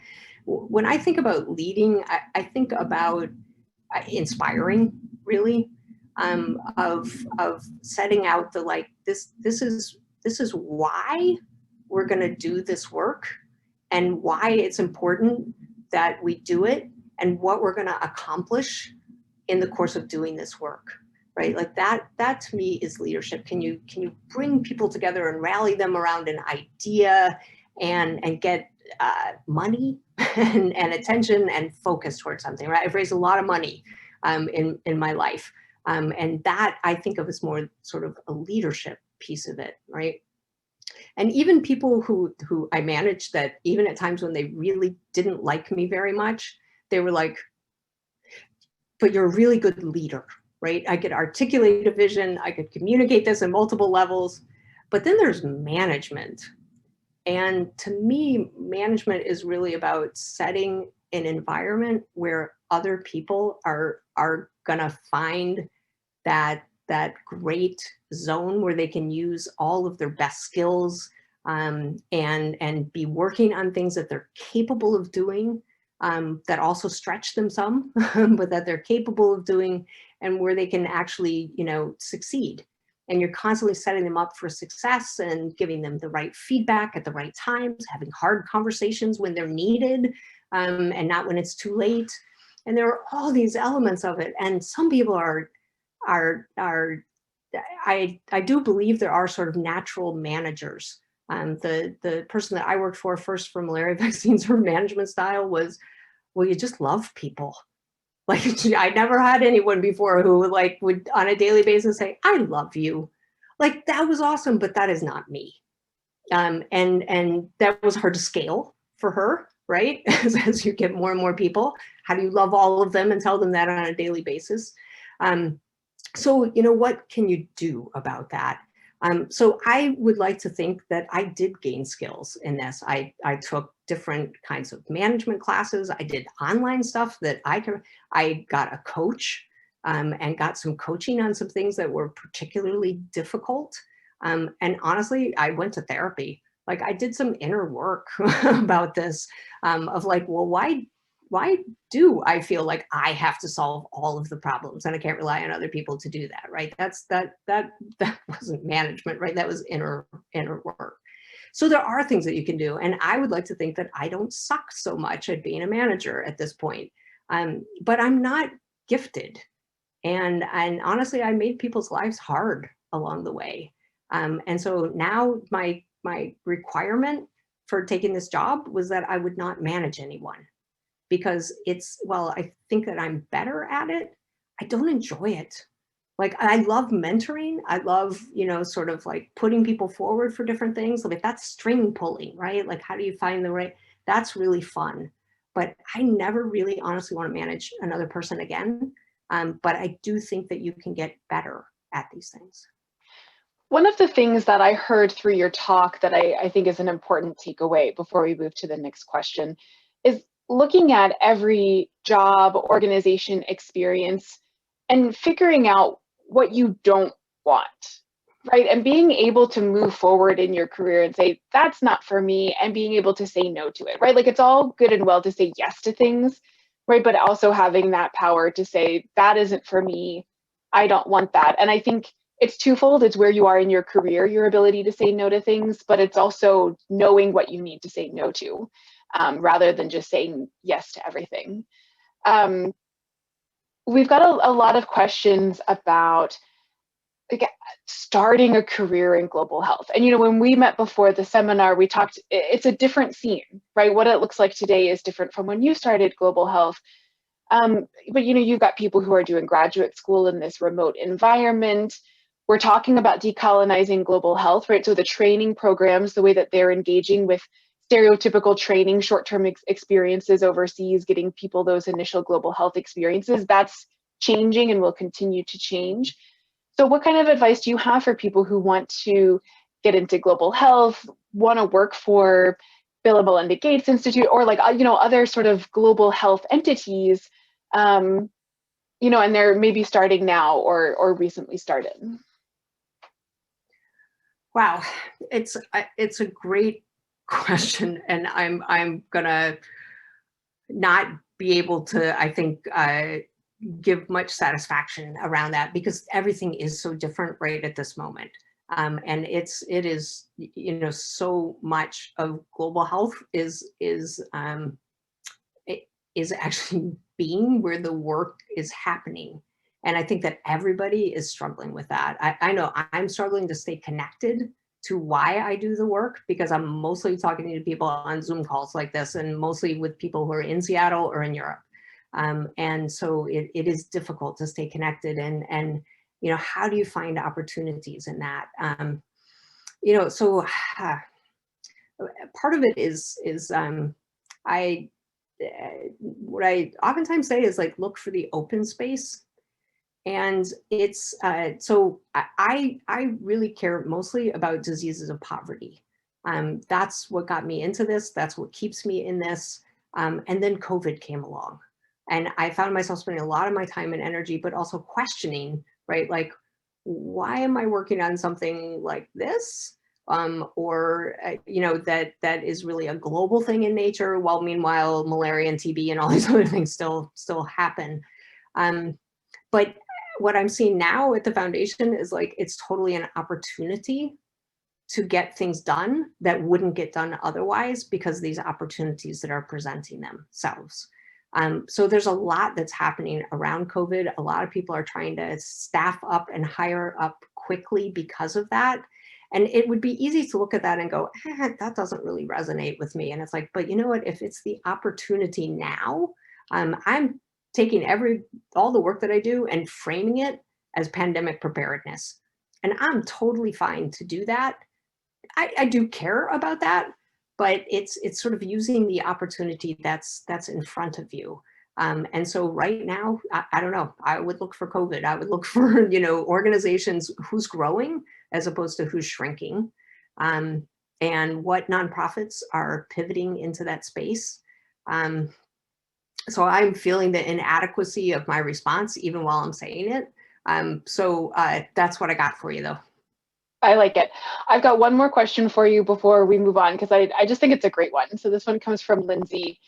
when I think about leading, I think about inspiring, really, of setting out the, like, this is why we're going to do this work, and why it's important that we do it, and what we're going to accomplish in the course of doing this work, right? Like that to me is leadership. Can you bring people together and rally them around an idea, and get money and attention and focus towards something, right? I've raised a lot of money in my life, and that I think of as more sort of a leadership piece of it, right? And even people who I managed, that even at times when they really didn't like me very much, they were like, but you're a really good leader, right? I could articulate a vision, I could communicate this in multiple levels, but then there's management. And to me, management is really about setting an environment where other people are gonna find that great zone where they can use all of their best skills, and be working on things that they're capable of doing, that also stretch them some, but that they're capable of doing, and where they can actually, succeed. And you're constantly setting them up for success and giving them the right feedback at the right times, having hard conversations when they're needed, and not when it's too late. And there are all these elements of it. And some people I do believe there are sort of natural managers. The person that I worked for first for malaria vaccines, her management style was, well, you just love people. Like, I never had anyone before who would on a daily basis say, I love you. Like, that was awesome, but that is not me. And that was hard to scale for her, right? As you get more and more people, how do you love all of them and tell them that on a daily basis? So, what can you do about that? So I would like to think that I did gain skills in this. I took different kinds of management classes. I did online stuff that I got a coach, and got some coaching on some things that were particularly difficult. And honestly, I went to therapy. Like, I did some inner work about this, of like, well, why do I feel like I have to solve all of the problems and I can't rely on other people to do that, right? That wasn't management, right? That was inner work. So there are things that you can do. And I would like to think that I don't suck so much at being a manager at this point. But I'm not gifted. And honestly, I made people's lives hard along the way. And so now my requirement for taking this job was that I would not manage anyone. Because while I think that I'm better at it, I don't enjoy it. Like, I love mentoring. I love, sort of like putting people forward for different things. Like, that's string pulling, right? Like, how do you find the right, that's really fun. But I never really honestly want to manage another person again. But I do think that you can get better at these things. One of the things that I heard through your talk that I think is an important takeaway before we move to the next question is looking at every job, organization, experience, and figuring out what you don't want, right? And being able to move forward in your career and say, that's not for me, and being able to say no to it, right? Like it's all good and well to say yes to things, right? But also having that power to say, that isn't for me. I don't want that. And I think it's twofold. It's where you are in your career, your ability to say no to things, but it's also knowing what you need to say no to, rather than just saying yes to everything. Um, we've got a lot of questions about like starting a career in global health. And when we met before the seminar, we talked, it's a different scene, right? What it looks like today is different from when you started global health. But you've got people who are doing graduate school in this remote environment. We're talking about decolonizing global health, right? So the training programs, the way that they're engaging with stereotypical training, short-term experiences overseas, getting people those initial global health experiences, that's changing and will continue to change. So what kind of advice do you have for people who want to get into global health, want to work for Bill and Melinda Gates Institute, or like, other sort of global health entities, and they're maybe starting now or recently started? Wow, it's a great question, and I'm gonna not be able to, I think, give much satisfaction around that, because everything is so different right at this moment. And it is, so much of global health is actually being where the work is happening. And I think that everybody is struggling with that. I know I'm struggling to stay connected to why I do the work, because I'm mostly talking to people on Zoom calls like this, and mostly with people who are in Seattle or in Europe. And so it is difficult to stay connected, and how do you find opportunities in that? So part of it is what I oftentimes say is like, look for the open space. And it's so I really care mostly about diseases of poverty. That's what got me into this. That's what keeps me in this. And then COVID came along, and I found myself spending a lot of my time and energy, but also questioning, right? Like, why am I working on something like this? Or that is really a global thing in nature, while meanwhile malaria and TB and all these other things still happen. But what I'm seeing now at the foundation is like, it's totally an opportunity to get things done that wouldn't get done otherwise, because these opportunities that are presenting themselves. So there's a lot that's happening around COVID. A lot of people are trying to staff up and hire up quickly because of that. And it would be easy to look at that and go, that doesn't really resonate with me. And it's like, but you know what, if it's the opportunity now, I'm taking all the work that I do and framing it as pandemic preparedness. And I'm totally fine to do that. I do care about that, but it's sort of using the opportunity that's in front of you. And so right now, I don't know, I would look for COVID. I would look for, organizations who's growing as opposed to who's shrinking, and what nonprofits are pivoting into that space. So I'm feeling the inadequacy of my response even while I'm saying it. So that's what I got for you, though. I like it. I've got one more question for you before we move on, because I just think it's a great one. So this one comes from Lindsay.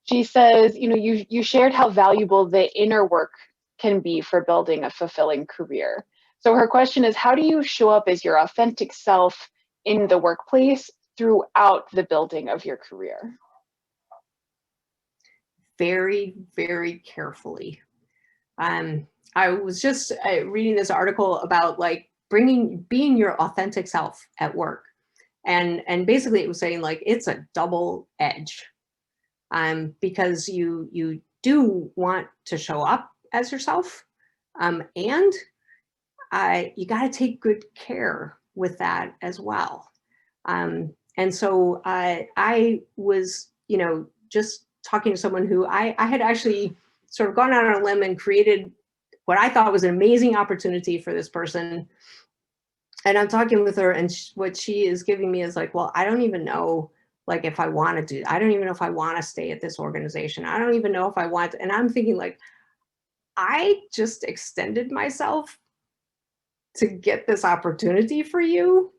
She says, you shared how valuable the inner work can be for building a fulfilling career. So her question is, how do you show up as your authentic self in the workplace throughout the building of your career? Very, very carefully. I was just reading this article about like being your authentic self at work. And basically it was saying like, it's a double edge, because you do want to show up as yourself. And you got to take good care with that as well. And so I was, just talking to someone who I had actually sort of gone out on a limb and created what I thought was an amazing opportunity for this person. And I'm talking with her, and what she is giving me is like, well, I don't even know, like, if I want to I don't even know if I want to stay at this organization. I don't even know if I want to. And I'm thinking like, I just extended myself to get this opportunity for you,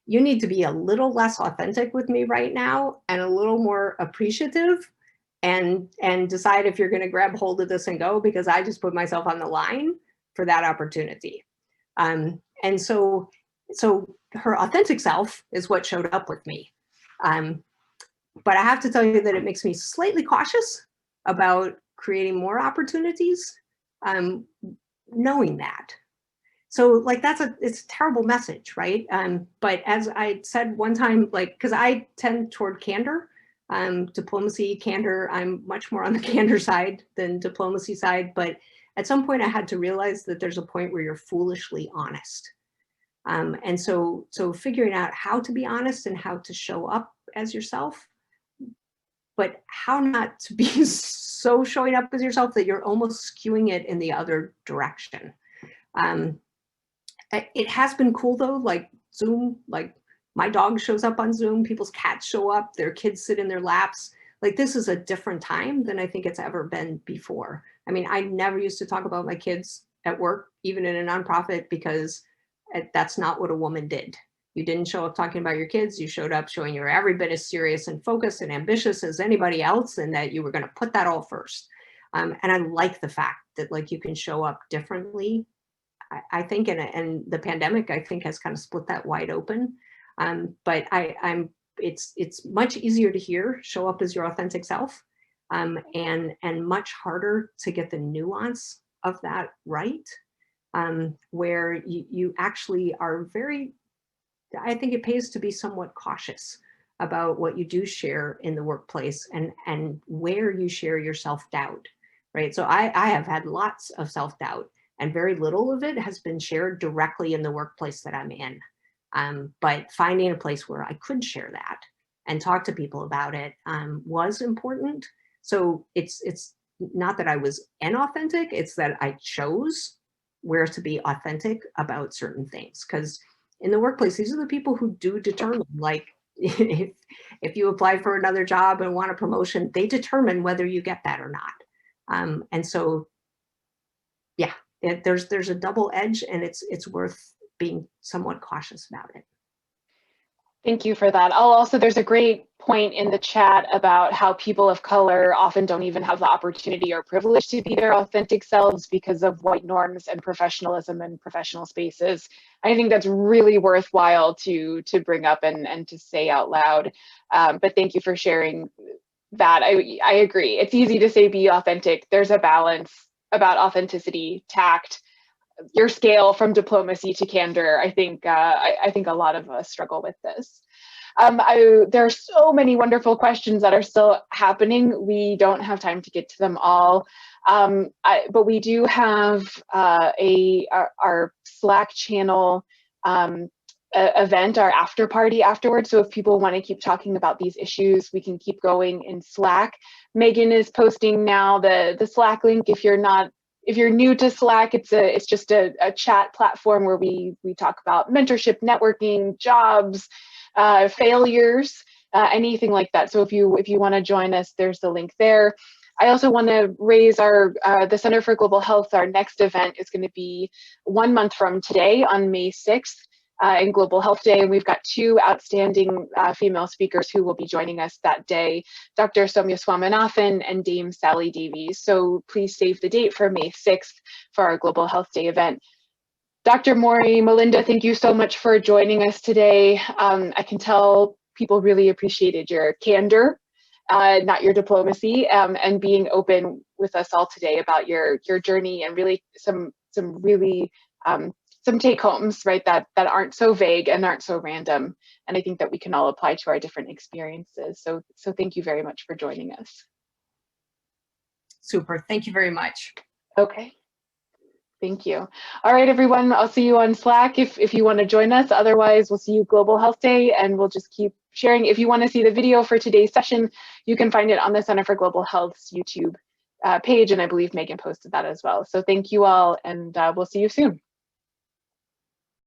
you need to be a little less authentic with me right now and a little more appreciative and decide if you're going to grab hold of this and go, because I just put myself on the line for that opportunity. And so her authentic self is what showed up with me. But I have to tell you that it makes me slightly cautious about creating more opportunities, knowing that. So like it's a terrible message, right? But as I said one time, like, because I tend toward candor, diplomacy, candor, I'm much more on the candor side than diplomacy side. But at some point I had to realize that there's a point where you're foolishly honest. And so figuring out how to be honest and how to show up as yourself, but how not to be so showing up as yourself that you're almost skewing it in the other direction. It has been cool though, like Zoom, like my dog shows up on Zoom, people's cats show up, their kids sit in their laps. Like this is a different time than I think it's ever been before. I mean, I never used to talk about my kids at work, even in a nonprofit, because that's not what a woman did. You didn't show up talking about your kids. You showed up showing you were every bit as serious and focused and ambitious as anybody else, and that you were going to put that all first. And I like the fact that like you can show up differently. I think, and the pandemic, I think, has kind of split that wide open. But it's much easier to hear show up as your authentic self, and much harder to get the nuance of that right, where you actually are very. I think it pays to be somewhat cautious about what you do share in the workplace and where you share your self-doubt, right? So I have had lots of self-doubt, and very little of it has been shared directly in the workplace that I'm in. But finding a place where I could share that and talk to people about it was important. So it's not that I was inauthentic, it's that I chose where to be authentic about certain things. Because in the workplace, these are the people who do determine, like, if you apply for another job and want a promotion, they determine whether you get that or not. And so, yeah, there's a double edge, and it's worth being somewhat cautious about it. Thank you for that. There's a great point in the chat about how people of color often don't even have the opportunity or privilege to be their authentic selves because of white norms and professionalism and professional spaces. I think that's really worthwhile to bring up and to say out loud. But thank you for sharing that. I agree. It's easy to say be authentic. There's a balance about authenticity, tact, your scale from diplomacy to candor. I think a lot of us struggle with this. There are so many wonderful questions that are still happening. We don't have time to get to them all, but we do have our Slack channel event, our after party afterwards. So if people want to keep talking about these issues, we can keep going in Slack. Megan is posting now the Slack link. If you're new to Slack, it's just a chat platform where we talk about mentorship, networking, jobs, failures, anything like that. So if you want to join us, there's the link there. I also want to raise the Center for Global Health. Our next event is going to be 1 month from today on May 6th. In Global Health Day, and we've got two outstanding female speakers who will be joining us that day, Dr. Soumya Swaminathan and Dame Sally Davies. So please save the date for May 6th for our Global Health Day event. Dr. Moree, Melinda, thank you so much for joining us today. I can tell people really appreciated your candor, not your diplomacy, and being open with us all today about your journey and really some really some take homes, right, that aren't so vague and aren't so random. And I think that we can all apply to our different experiences. So thank you very much for joining us. Super, thank you very much. Okay, thank you. All right, everyone, I'll see you on Slack if you want to join us. Otherwise, we'll see you Global Health Day, and we'll just keep sharing. If you want to see the video for today's session, you can find it on the Center for Global Health's YouTube page, and I believe Megan posted that as well. So thank you all, and we'll see you soon.